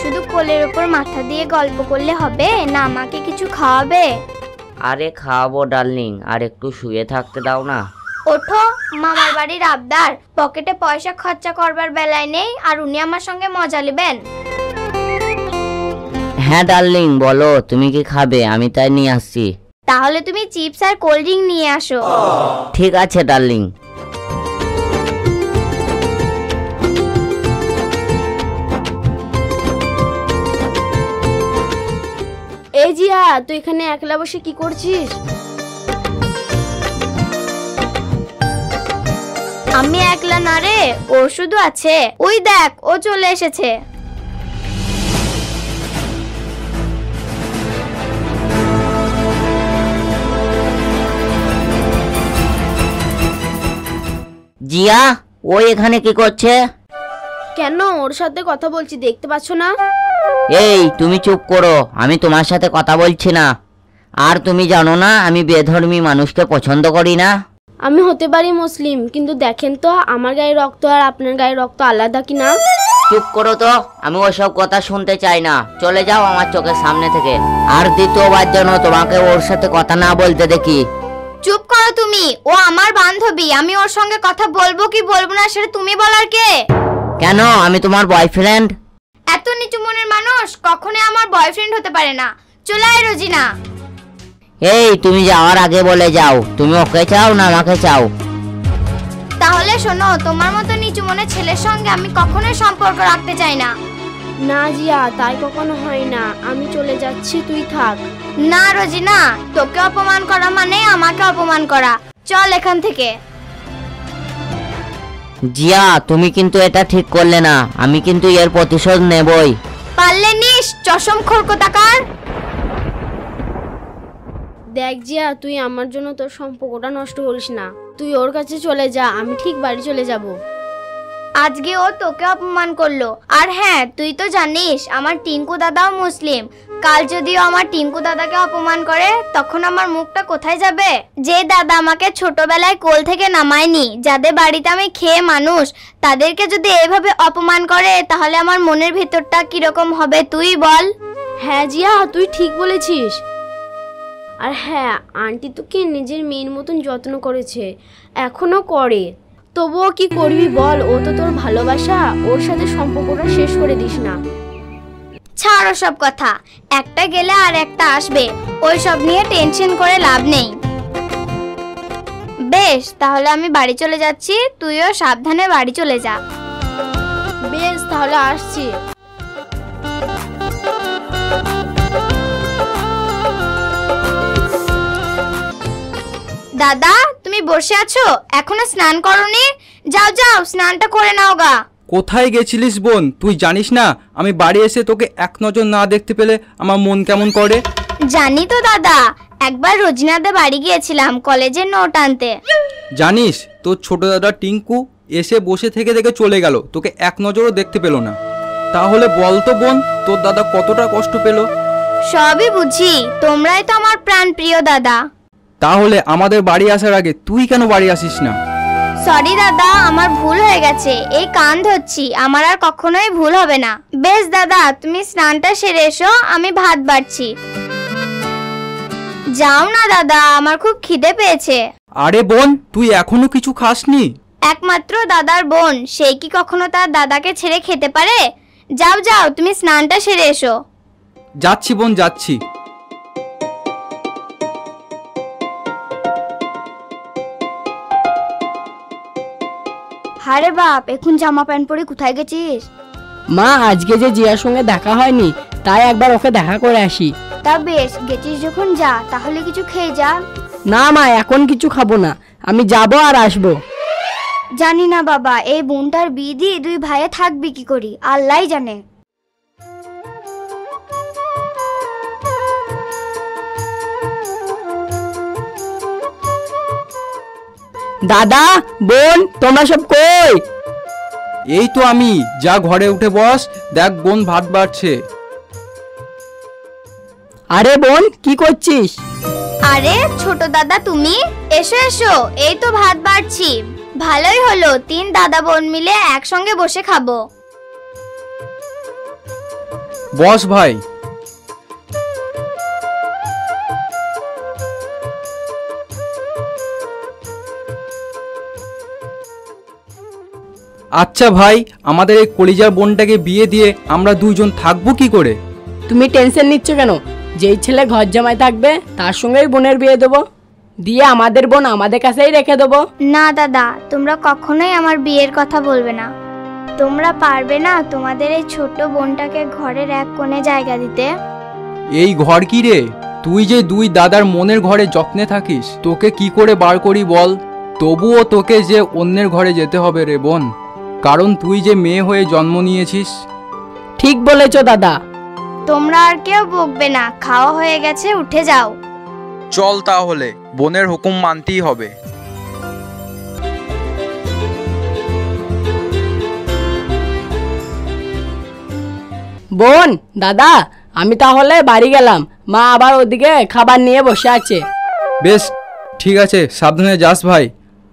শুধু কোলের উপর মাথা দিয়ে গল্প করলে হবে না, আমাকে কিছু খাওয়াবে? আরে খাওয়াবো ডার্লিং, আর একটু শুয়ে থাকতে দাও না। ওঠো, মামার বাড়ির আবদার, পকেটে পয়সা খরচা করবার বেলায় নেই আর উনি আমার সঙ্গে মজা নেবেন। হ্যাঁ ডার্লিং বলো, তুমি কি খাবে? আমি তাই নিয়ে আসছি। তাহলে তুমি চিপস আর কোল্ড ড্রিঙ্ক নিয়ে আসো। ঠিক আছে ডার্লিং। এই জিয়া, তুই এখানে একলা বসে কি করছিস? আমি একলা না রে, ও শুধু আছে। ওই দেখ, ও চলে এসেছে। জিয়া, ও এখানে কি করছে? কেন, ওর সাথে কথা বলছি, দেখতে পাচ্ছ না? এই তুমি চুপ করো, আমি তোমার সাথে কথা বলছি না। আর তুমি জানো না আমি বেধর্মী মানুষকে পছন্দ করি না। আমি হতে পারি মুসলিম, কিন্তু দেখেন তো আমার গায়ে রক্ত আর আপনার গায়ে রক্ত আলাদা কিনা। চুপ করো তো, আমি ওসব কথা শুনতে চাই না। চলে যাও আমার চোখের সামনে থেকে। আর দ্বিতীয়বার যেন তোমাকে ওর সাথে কথা না বলতে দেখি। চুপ করো তুমি, ও আমার বান্ধবী, আমি ওর সঙ্গে কথা বলবো কি বলবো না সেটা তুমি বলার কে? কেন, আমি তোমার বয়ফ্রেন্ড। এত নিচু মনের মানুষ কখনোই আমার বয়ফ্রেন্ড হতে পারে না। চলে আয় রোজিনা। এই তুমি যাওয়ার আগে বলে যাও, তুমি ওকে চাও না আমাকে চাও? তাহলে শোনো, তোমার মতো নিচু মনের ছেলের সঙ্গে আমি কখনোই সম্পর্ক রাখতে চাই না। না জিয়া, তাই কখনো হয় না। আমি চলে যাচ্ছি, তুই থাক। না রোজিনা, তোকে অপমান করা মানে আমাকে অপমান করা। চল এখান থেকে। জিয়া, তুমি কিন্তু এটা ঠিক করলে না। আমি কিন্তু এর প্রতিশোধ নেবই। পারলে নিস, চশম খোরকোটাকার। দেখ জিয়া, তুই আমার জন্য তোর সম্পর্কটা নষ্ট করিস না। তুই ওর কাছে চলে যা, আমি ঠিক বাড়ি চলে যাব। আজকে ও তোকে অপমান করলো। আর হ্যাঁ, তুই তো জানিস আমার টিঙ্কু দাদাও মুসলিম। কাল যদিও আমার টিঙ্কু দাদাকে অপমান করে, তখন আমার মুখটা কোথায় যাবে? যে দাদা আমাকে ছোটবেলায় কোল থেকে নামায়নি, যাদের বাড়িতে আমি খেয়ে মানুষ, তাদেরকে যদি এভাবে অপমান করে, তাহলে আমার মনের ভেতরটা কিরকম হবে তুই বল? হ্যাঁ জিয়া, তুই ঠিক বলেছিস। আর হ্যাঁ, আন্টি তোকে নিজের মেয়ের মতন যত্ন করেছে, এখনো করে। তবুও কি করবি বল, ও তো তোর ভালোবাসা, ওর সাথে সম্পর্কটা শেষ করে দিস না। ছাড়ো সব কথা, একটা গেলে আর একটা আসবে, ওই সব নিয়ে টেনশন করে লাভ নেই। বেশ, তাহলে আমি বাড়ি চলে যাচ্ছি, তুইও সাবধানে বাড়ি চলে যা। বেশ, তাহলে আসছি। দাদা, তুমি বসে আছো, এখনো স্নান করোনি? যাও যাও, স্নানটা করে নাও গা। কোথায় গেছিলিস বোন? তুই জানিস না আমি বাড়ি এসে তোকে এক নজর না দেখতে পেলে আমার মন কেমন করে? জানি তো দাদা, একবার রোজিনাদের বাড়ি গিয়েছিলাম কলেজের নোট আনতে। জানিস তোর ছোট দাদা টিঙ্কু এসে বসে থেকে দেখে চলে গেল, তোকে এক নজরও দেখতে পেল না। তাহলে বল তো বোন, তোর দাদা কতটা কষ্ট পেল? সবই বুঝি, তোমরাই তো আমার প্রাণ প্রিয় দাদা। তাহলে আমাদের বাড়ি আসার আগে তুই কেন বাড়ি আসিস না? সরি দাদা, আমার ভুল হয়ে গেছে, এই কান ধরছি, আমার আর কখনোই ভুল হবে না। বেশ দাদা, তুমি স্নানটা সেরে এসো, আমি ভাত বাড়ছি। যাও না দাদা, আমার খুব খিদে পেয়েছে। আরে বোন, তুই এখনো কিছু খাসনি? একমাত্র দাদার বোন, সেই কি কখনো তার দাদাকে ছেড়ে খেতে পারে? যাও যাও, তুমি স্নানটা সেরে এসো। যাচ্ছি বোন, যাচ্ছি। আরে বাপ, এখন জামা প্যান্ট পরে কোথায় গেছিস? মা, আজকে যে জিয়ার সঙ্গে দেখা হয়নি, তাই একবার ওকে দেখা করে আসি। তা বেশ, গেছিস যখন যা, তাহলে কিছু খেয়ে যা। না মা, এখন কিছু খাবো না, আমি যাবো আর আসবো। জানি না বাবা, এই বোনটার বিয়ে দিয়ে দুই ভাইয়ে থাকবি কি করি, আল্লাহই জানে। দাদা, বোন, তোমরা সব কই? এই তো আমি, যা ঘরে উঠে বস, দেখ বোন ভাত বাড়ছে। আরে বোন, কি করছিস? আরে ছোট দাদা, তুমি এসো এসো, এই তো ভাত বাড়ছি। ভালোই হলো, 3 দাদা বোন মিলে একসঙ্গে বসে খাবো। বস ভাই। আচ্ছা ভাই, আমাদের এই কলিজার বোনটাকে বিয়ে দিয়ে আমরা দুইজন থাকবো কি করে? তুমি টেনশন নিচ্ছ কেন? যেই ছেলে ঘর জামাই থাকবে তার সঙ্গেই বোনের বিয়ে দেবো, দিয়ে আমাদের বোন আমাদের কাছেই রেখে দেবো। না দাদা, তোমরা কখনোই আমার বিয়ের কথা বলবে না। তোমরা পারবে না তোমাদের এই ছোট বোনটাকে ঘরের এক কোণে জায়গা দিতে? এই ঘর কি রে? তুই যে দুই দাদার মনের ঘরে যত্নে থাকিস, তোকে কি করে বার করি বল? তবুও তোকে যে অন্যের ঘরে যেতে হবে রে বোন, কারণ তুই যে মেয়ে হয়ে জন্ম নিয়েছিস। ঠিক বলেছ দাদা। তোমরা আর কেউ বকবে না, খাওয়া হয়ে গেছে, উঠে যাও। চল তাহলে, বোনের হুকুম মানতেই হবে। বোন, দাদা, আমি তাহলে বাড়ি গেলাম। মা আবার ওদিকে খাবার নিয়ে বসে আছে। বেশ, ঠিক আছে, সাবধানে যাস ভাই।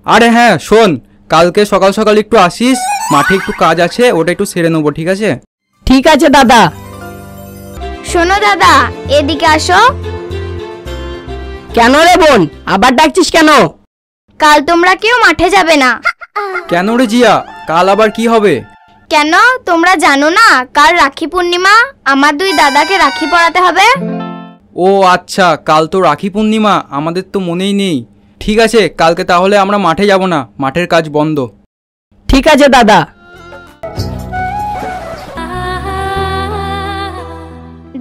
আরে হ্যাঁ শোন, কালকে সকাল সকাল একটু আসিস, মাঠে একটু কাজ আছে, ওটা একটু সেরে নেবো, ঠিক আছে? ঠিক আছে দাদা। শোনো দাদা, এদিকে আসো। কেন রে বোন, আবার ডাকছিস কেন? কাল তোমরা কেউ মাঠে যাবে না। কেন রে জিয়া, কাল আবার কি হবে? কেন তোমরা জানো না কাল রাখি পূর্ণিমা? আমার দুই দাদাকে রাখি পরাতে হবে। ও আচ্ছা, কাল তো রাখি পূর্ণিমা, আমাদের তো মনেই নেই। ঠিক আছে, কালকে তাহলে আমরা মাঠে যাব না, মাঠের কাজ বন্ধ। ঠিক আছে দাদা।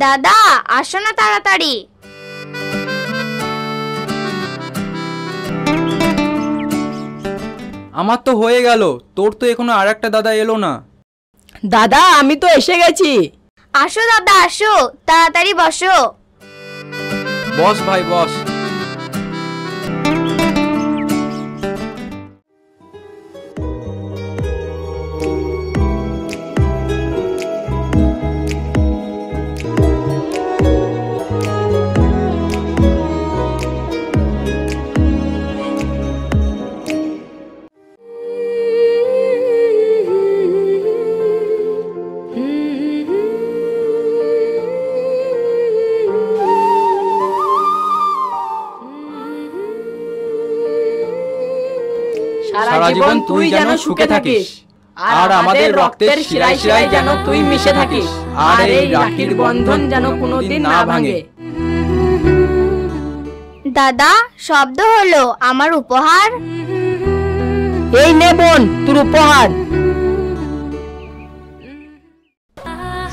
দাদা আসো না তাড়াতাড়ি। আমার তো হয়ে গেল, তোর তো এখনো আর একটা দাদা এলো না। দাদা আমি তো এসে গেছি। আসো দাদা আসো, তাড়াতাড়ি বসো। বস ভাই বস। সারা জীবন তুই যেন সুখে থাকিস, আর আমাদের রক্তের শিরায় শিরায় যেন তুই মিশে থাকিস, আর এই রাখির বন্ধন যেন কোনোদিন না ভাঙে। দাদা শব্দ হলো, আমার উপহার। এই নে বোন তোর উপহার।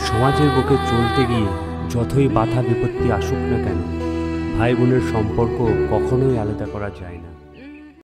সমাজের বুকে চলতে গিয়ে যতই বাধা বিপত্তি আসুক না কেন, ভাই বোনের সম্পর্ক কখনোই আলাদা করা যায় না।